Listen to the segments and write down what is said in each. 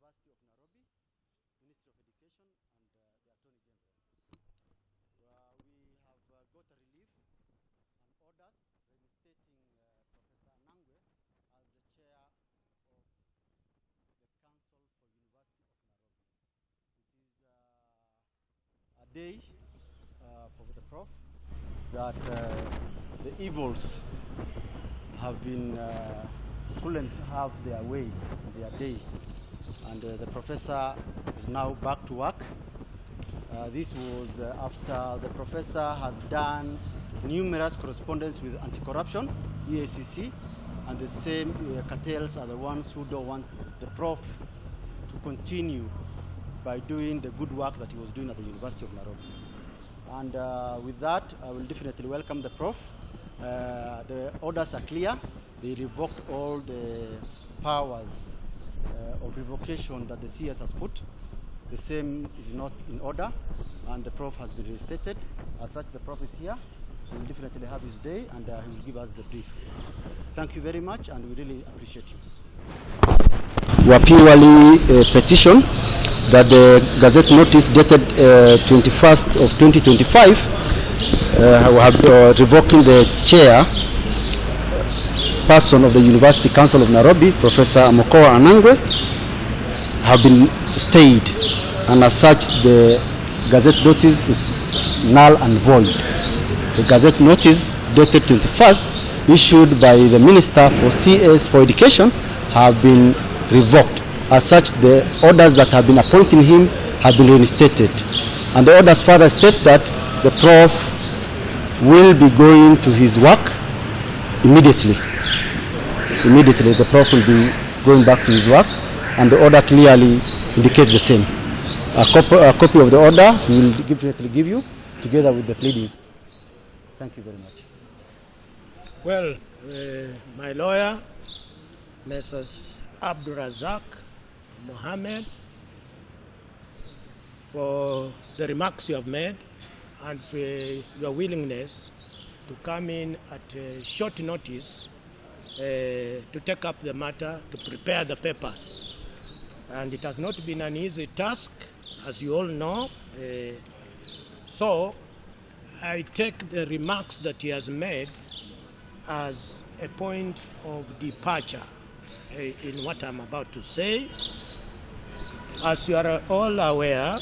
University of Nairobi, Ministry of Education, and the Attorney General. We have got a relief and orders reinstating Professor Anangwe as the chair of the Council for University of Nairobi. It is a day for the Prof that the evils have been couldn't have their way in their day, and the professor is now back to work. This was after the professor has done numerous correspondence with anti-corruption, EACC, and the same cartels are the ones who don't want the Prof to continue by doing the good work that he was doing at the University of Nairobi. And with that, I will definitely welcome the Prof. The orders are clear. They revoked all the powers of revocation that the CS has put. The same is not in order, and the Prof has been reinstated. As such, the Prof is here. He will definitely have his day, and he will give us the brief. Thank you very much, and we really appreciate you. We are purely a petition that the Gazette notice dated 21st of 2025 revoking the chair person of the University Council of Nairobi, Professor Amukoha Anangwe, have been stayed, and as such the Gazette notice is null and void. The Gazette notice dated 21st, issued by the Minister for CS for Education, have been revoked. As such, the orders that have been appointing him have been reinstated. And the orders further state that the Prof will be going to his work immediately. Immediately, the Prof will be going back to his work, and the order clearly indicates the same. A copy of the order we will definitely give you, together with the pleadings. Thank you very much. Well, my lawyer, Mrs. Abdurazak Mohammed, for the remarks you have made and for your willingness to come in at short notice to take up the matter, to prepare the papers. And it has not been an easy task, as you all know. So I take the remarks that he has made as a point of departure in what I'm about to say. As you are all aware,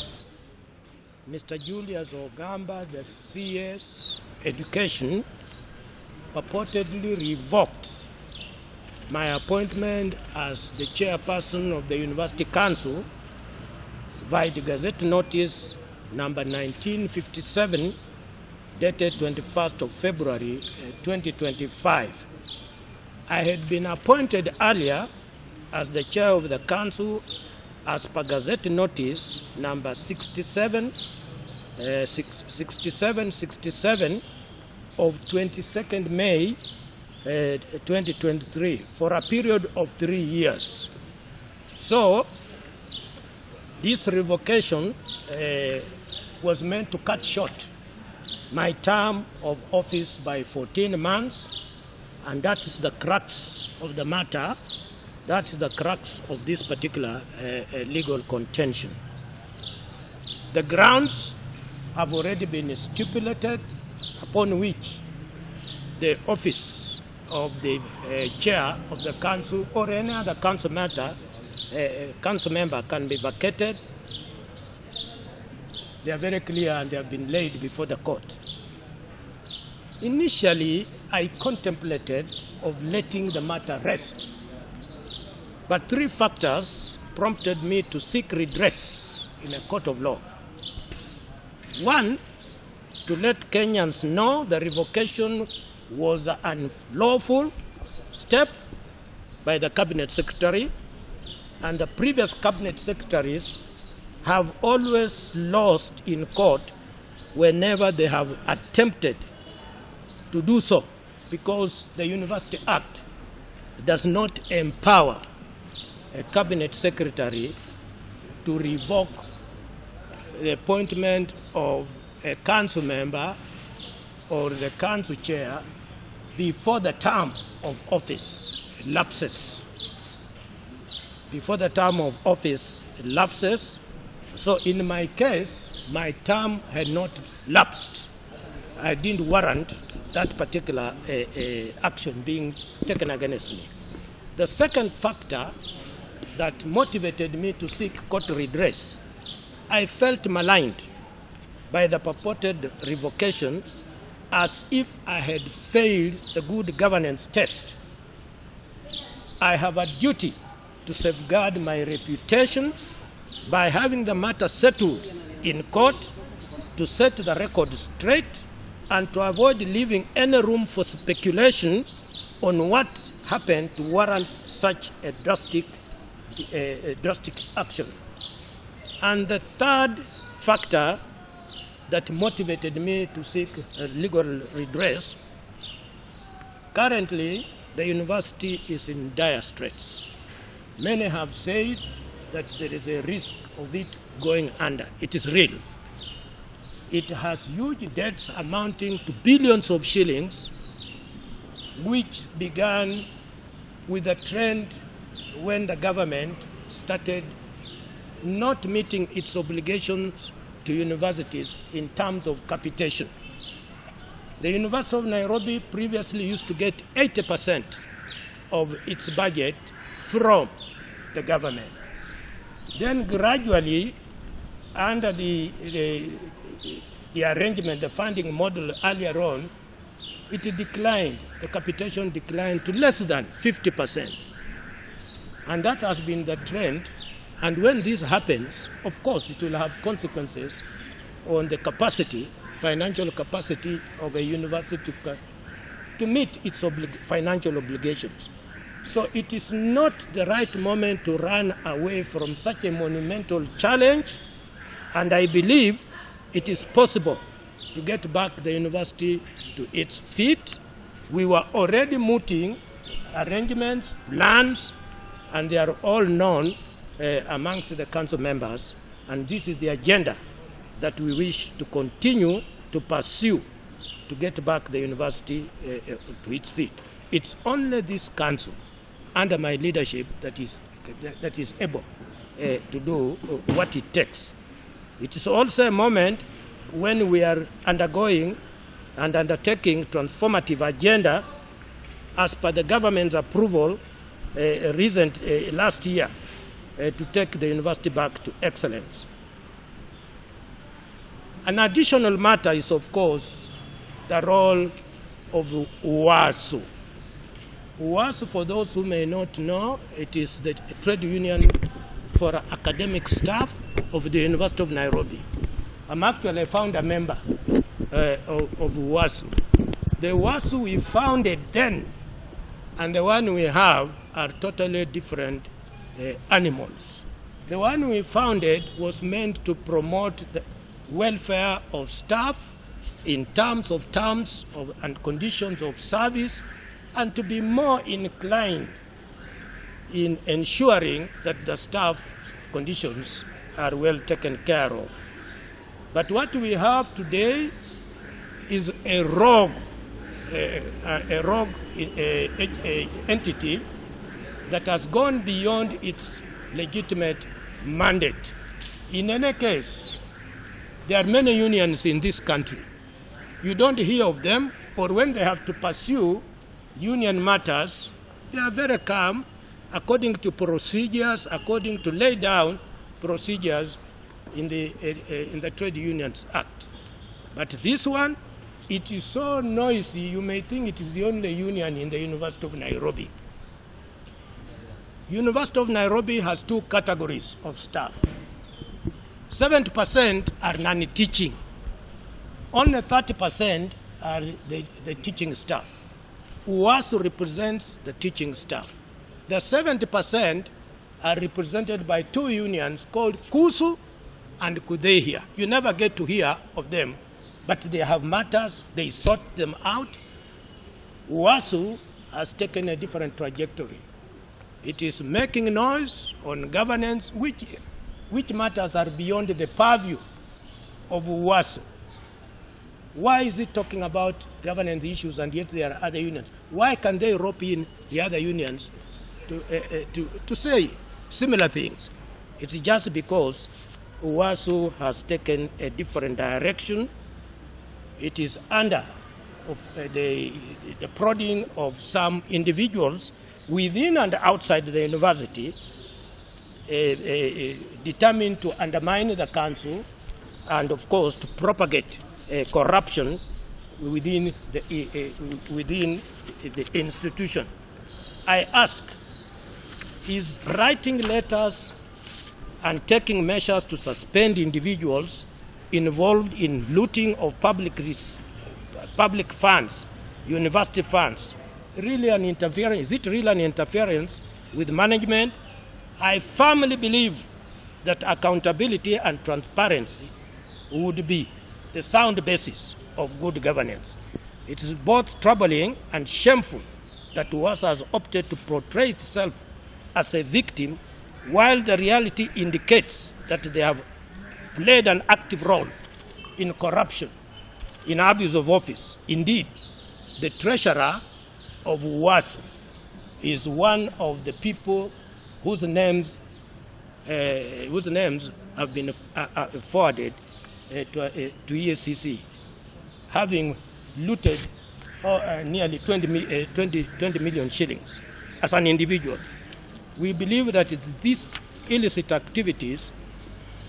Mr. Julius Ogamba, the CS Education, purportedly revoked my appointment as the chairperson of the University Council via the Gazette Notice number 1957, dated 21st of February 2025. I had been appointed earlier as the chair of the council as per Gazette Notice number 67 of 22nd May 2023 for a period of 3 years. So this revocation was meant to cut short my term of office by 14 months, and that is the crux of the matter. That is the crux of this particular legal contention. The grounds have already been stipulated upon which the office of the chair of the council or any other council matter, council member can be vacated. They are very clear and they have been laid before the court. Initially, I contemplated of letting the matter rest, but 3 factors prompted me to seek redress in a court of law. 1, to let Kenyans know the revocation was an unlawful step by the cabinet secretary, and the previous cabinet secretaries have always lost in court whenever they have attempted to do so, because the University Act does not empower a cabinet secretary to revoke the appointment of a council member or the council chair before the term of office lapses. before the term of office lapses. So in my case, my term had not lapsed. I didn't warrant that particular action being taken against me. The second factor that motivated me to seek court redress, I felt maligned by the purported revocation as if I had failed the good governance test. I have a duty to safeguard my reputation by having the matter settled in court, to set the record straight, and to avoid leaving any room for speculation on what happened to warrant such a drastic action. And the third factor that motivated me to seek legal redress, currently the university is in dire straits. Many have said that there is a risk of it going under. It is real. It has huge debts amounting to billions of shillings, which began with a trend when the government started not meeting its obligations to universities in terms of capitation. The University of Nairobi previously used to get 80% of its budget from the government. Then gradually, under the arrangement, the funding model earlier on, it declined, the capitation declined to less than 50%. And that has been the trend. And when this happens, of course, it will have consequences on the capacity, financial capacity of a university to meet its financial obligations. So it is not the right moment to run away from such a monumental challenge, and I believe it is possible to get back the university to its feet. We were already mooting arrangements, plans, and they are all known amongst the council members, and this is the agenda that we wish to continue to pursue to get back the university to its feet. It's only this council, under my leadership, that is able to do what it takes. It is also a moment when we are undergoing and undertaking transformative agenda as per the government's approval last year to take the university back to excellence. An additional matter is, of course, the role of UWASU. UWASU, for those who may not know, it is the trade union for academic staff of the University of Nairobi. I'm actually a founder member of UWASU. The UWASU we founded then and the one we have are totally different animals. The one we founded was meant to promote the welfare of staff in terms of and conditions of service, and to be more inclined in ensuring that the staff conditions are well taken care of. But what we have today is a rogue entity that has gone beyond its legitimate mandate. In any case, there are many unions in this country. You don't hear of them, or when they have to pursue union matters, they are very calm, according to procedures, according to laid down procedures in the Trade Unions Act. But this one, it is so noisy, you may think it is the only union in the University of Nairobi. University of Nairobi has two categories of staff. 70% are non-teaching. Only 30% are the teaching staff. UWASU represents the teaching staff. The 70% are represented by two unions called KUSU and KUDEHIA. You never get to hear of them, but they have matters, they sort them out. UWASU has taken a different trajectory. It is making noise on governance, which matters are beyond the purview of UWASU. Why is it talking about governance issues and yet there are other unions? Why can they rope in the other unions to say similar things. It's just because UWASU has taken a different direction. It is under the prodding of some individuals within and outside the university, determined to undermine the council and, of course, to propagate corruption within the institution. I ask, is writing letters and taking measures to suspend individuals involved in looting of public funds, university funds, really an interference? Is it really an interference with management? I firmly believe that accountability and transparency would be the sound basis of good governance. It is both troubling and shameful that UWASU has opted to portray itself as a victim, while the reality indicates that they have played an active role in corruption, in abuse of office. Indeed, the treasurer of UWASU is one of the people whose names have been forwarded to EACC, having looted nearly 20 million shillings as an individual. We believe that it's these illicit activities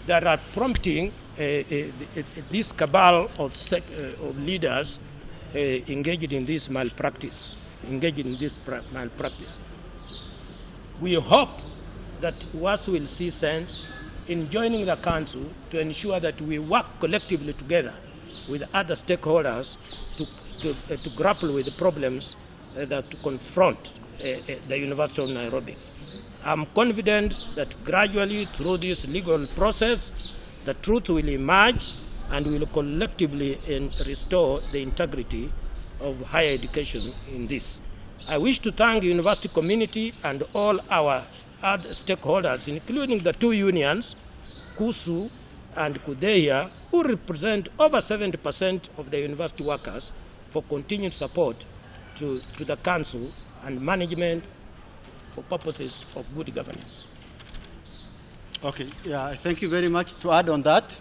that are prompting this cabal of leaders engaged in this malpractice. We hope that UWASU will see sense in joining the council to ensure that we work collectively together with other stakeholders to grapple with the problems that confront the University of Nairobi. I'm confident that gradually through this legal process, the truth will emerge and we will collectively restore the integrity of higher education in this. I wish to thank the university community and all our other stakeholders, including the two unions, KUSU and KUDEIA, who represent over 70% of the university workers, for continued support to the council and management for purposes of good governance. Okay, yeah, thank you very much. To add on that,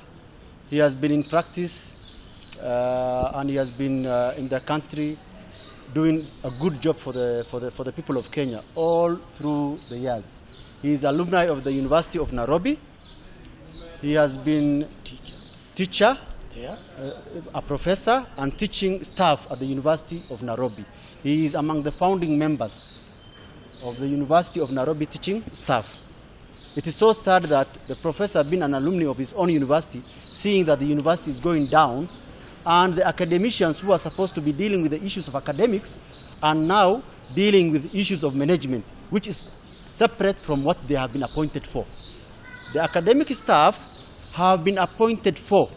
he has been in practice and he has been in the country doing a good job for the people of Kenya all through the years. He is alumni of the University of Nairobi. He has been teacher, a professor, and teaching staff at the University of Nairobi. He is among the founding members of the University of Nairobi teaching staff. It is so sad that the professor, being an alumni of his own university, seeing that the university is going down, and the academicians who are supposed to be dealing with the issues of academics are now dealing with issues of management, which is separate from what they have been appointed for. The academic staff have been appointed for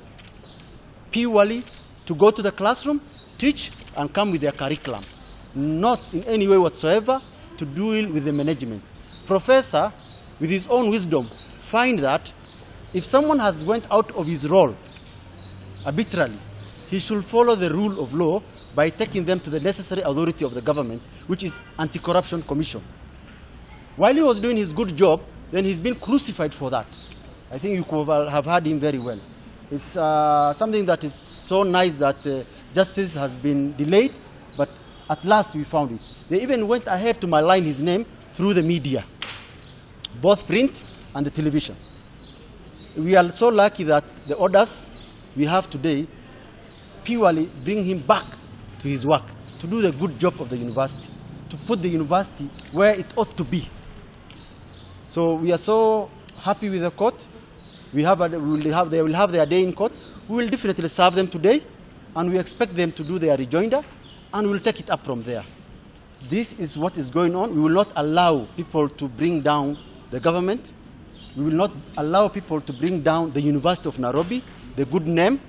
purely to go to the classroom, teach, and come with their curriculum, not in any way whatsoever to deal with the management. Professor, with his own wisdom, find that if someone has went out of his role arbitrarily, he should follow the rule of law by taking them to the necessary authority of the government, which is Anti-Corruption Commission. While he was doing his good job, then he's been crucified for that. I think you could have heard him very well. It's something that is so nice that justice has been delayed, but at last we found it. They even went ahead to malign his name through the media, both print and the television. We are so lucky that the orders we have today purely bring him back to his work, to do the good job of the university, to put the university where it ought to be. So we are so happy with the court. They will have their day in court. We will definitely serve them today, and we expect them to do their rejoinder, and we will take it up from there. This is what is going on. We will not allow people to bring down the government. We will not allow people to bring down the University of Nairobi, the good name,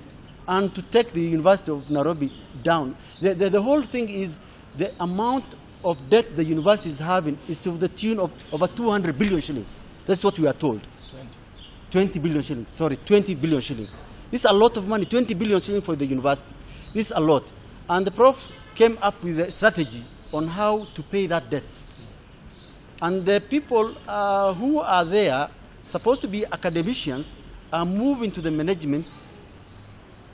and to take the University of Nairobi down. The whole thing is the amount of debt the university is having is to the tune of over 200 billion shillings. That's what we are told. 20 billion shillings. Sorry, 20 billion shillings. This is a lot of money, 20 billion shillings for the university. This is a lot. And the Prof came up with a strategy on how to pay that debt. And the people who are there, supposed to be academicians, are moving to the management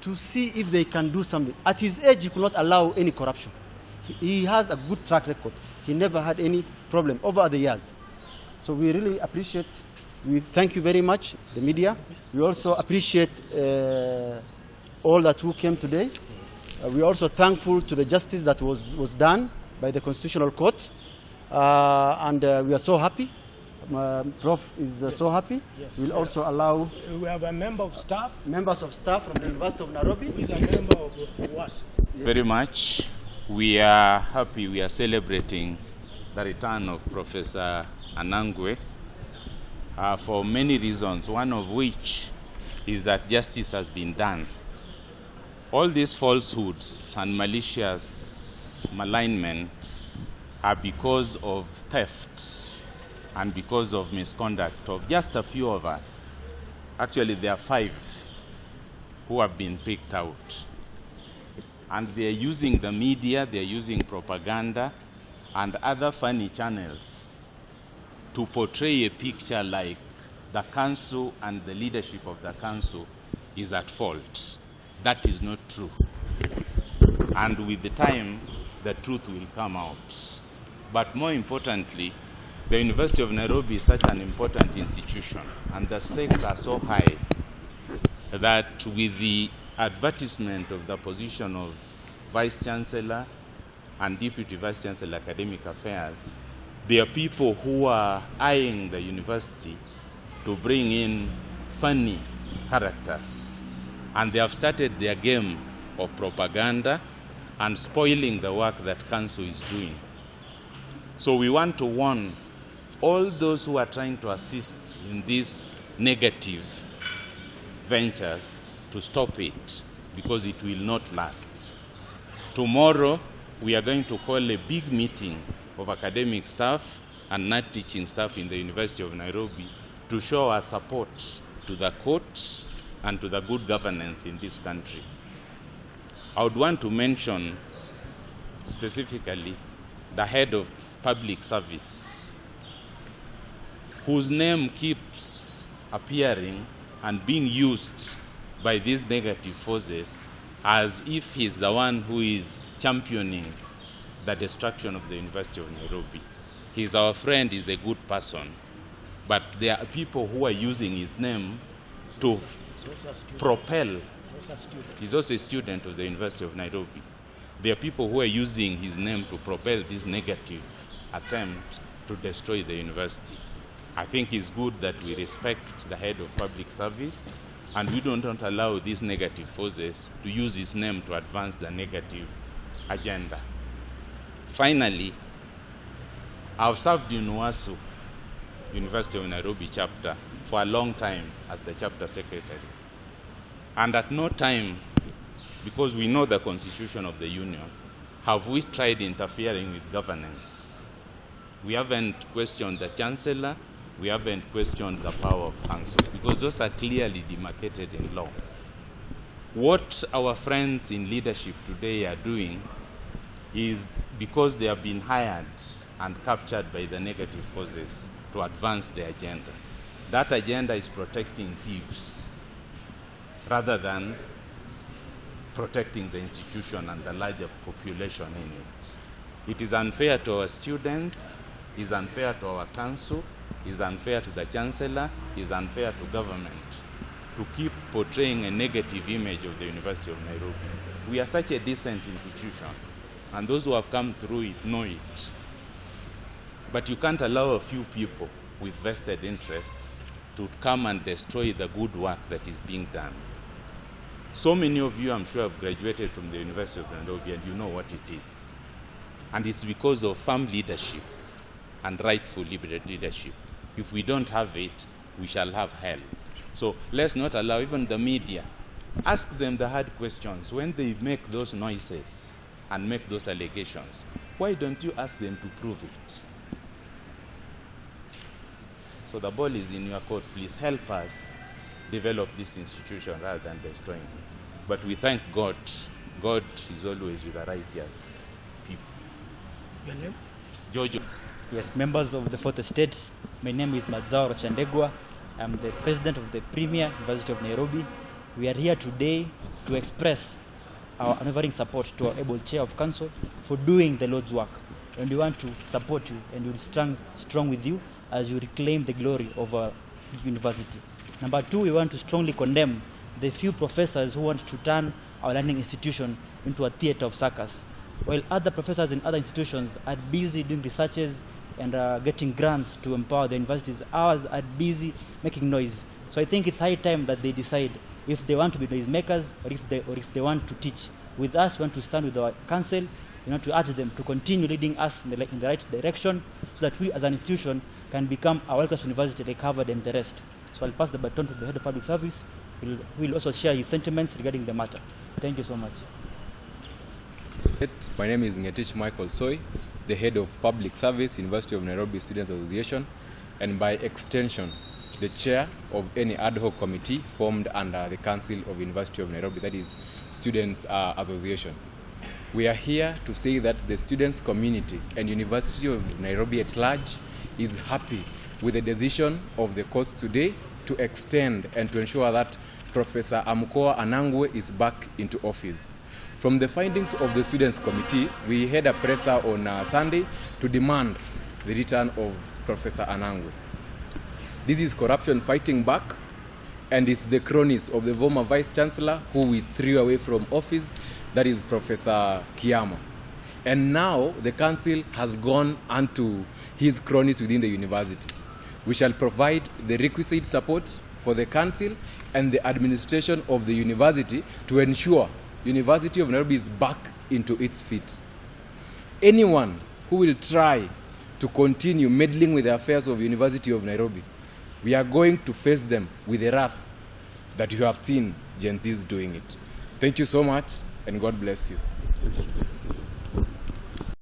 to see if they can do something. At his age, he could not allow any corruption. He has a good track record. He never had any problem over the years. So we really appreciate, we thank you very much, the media. Yes. We also appreciate all that who came today. We are also thankful to the justice that was done by the Constitutional Court. And we are so happy. Prof is so happy. Yes. We'll also allow... We have a member of staff. Members of staff from the University of Nairobi. Who is a member of QUASHES. Very much. We are happy, we are celebrating the return of Professor Anangwe for many reasons, one of which is that justice has been done. All these falsehoods and malicious malignment are because of thefts and because of misconduct of just a few of us. Actually, there are 5 who have been picked out. And they are using the media, they are using propaganda and other funny channels to portray a picture like the council and the leadership of the council is at fault. That is not true. And with the time, the truth will come out. But more importantly, the University of Nairobi is such an important institution, and the stakes are so high that with the advertisement of the position of Vice Chancellor and Deputy Vice Chancellor Academic Affairs, there are people who are eyeing the university to bring in funny characters. And they have started their game of propaganda and spoiling the work that council is doing. So we want to warn all those who are trying to assist in these negative ventures to stop it, because it will not last. Tomorrow, we are going to call a big meeting of academic staff and non-teaching staff in the University of Nairobi to show our support to the courts and to the good governance in this country. I would want to mention specifically the head of public service, whose name keeps appearing and being used by these negative forces as if he's the one who is championing the destruction of the University of Nairobi. He's our friend, he's a good person, but there are people who are using his name to propel. He's also a student of the University of Nairobi. There are people who are using his name to propel this negative attempt to destroy the university. I think it's good that we respect the head of public service and we don't allow these negative forces to use his name to advance the negative agenda. Finally, I've served in NDUNG'U, University of Nairobi chapter, for a long time as the chapter secretary. And at no time, because we know the constitution of the union, have we tried interfering with governance. We haven't questioned the chancellor, we haven't questioned the power of council, because those are clearly demarcated in law. What our friends in leadership today are doing is because they have been hired and captured by the negative forces to advance their agenda. That agenda is protecting thieves rather than protecting the institution and the larger population in it. It is unfair to our students, is unfair to our council, is unfair to the chancellor, is unfair to government to keep portraying a negative image of the University of Nairobi. We are such a decent institution, and those who have come through it know it. But you can't allow a few people with vested interests to come and destroy the good work that is being done. So many of you, I'm sure, have graduated from the University of Nairobi, and you know what it is. And it's because of firm leadership and rightful leadership. If we don't have it, we shall have hell. So let's not allow even the media. Ask them the hard questions. When they make those noises and make those allegations, why don't you ask them to prove it? So the ball is in your court. Please help us develop this institution rather than destroying it. But we thank God. God is always with the righteous people. Your name? Jojo. Yes, members of the Fourth Estate, my name is Mazao Rochandegwa. I'm the president of the Premier University of Nairobi. We are here today to express our unwavering support to our able chair of council for doing the Lord's work. And we want to support you and we'll stand strong with you as you reclaim the glory of our university. Number two, we want to strongly condemn the few professors who want to turn our learning institution into a theater of circus. While other professors in other institutions are busy doing researches and getting grants to empower the universities, ours are busy making noise. So I think it's high time that they decide if they want to be noise makers or if they want to teach. With us, we want to stand with our council, to urge them to continue leading us in the right direction so that we as an institution can become a world-class university like Harvard and the rest. So I'll pass the baton to the head of public service. We'll also share his sentiments regarding the matter. Thank you so much. My name is Ngetich Michael Soy, the head of Public Service, University of Nairobi Students Association, and by extension, the chair of any ad hoc committee formed under the Council of University of Nairobi, that is Students Association. We are here to say that the students community and University of Nairobi at large is happy with the decision of the court today to extend and to ensure that Professor Amukoha Anangwe is back into office. From the findings of the Students' Committee, we had a presser on Sunday to demand the return of Professor Anangwe. This is corruption fighting back, and it's the cronies of the former Vice-Chancellor who we threw away from office, that is Professor Kiama. And now the Council has gone onto his cronies within the university. We shall provide the requisite support for the Council and the administration of the university to ensure University of Nairobi is back into its feet. Anyone who will try to continue meddling with the affairs of University of Nairobi, we are going to face them with the wrath that you have seen Gen Zs doing it. Thank you so much, and God bless you.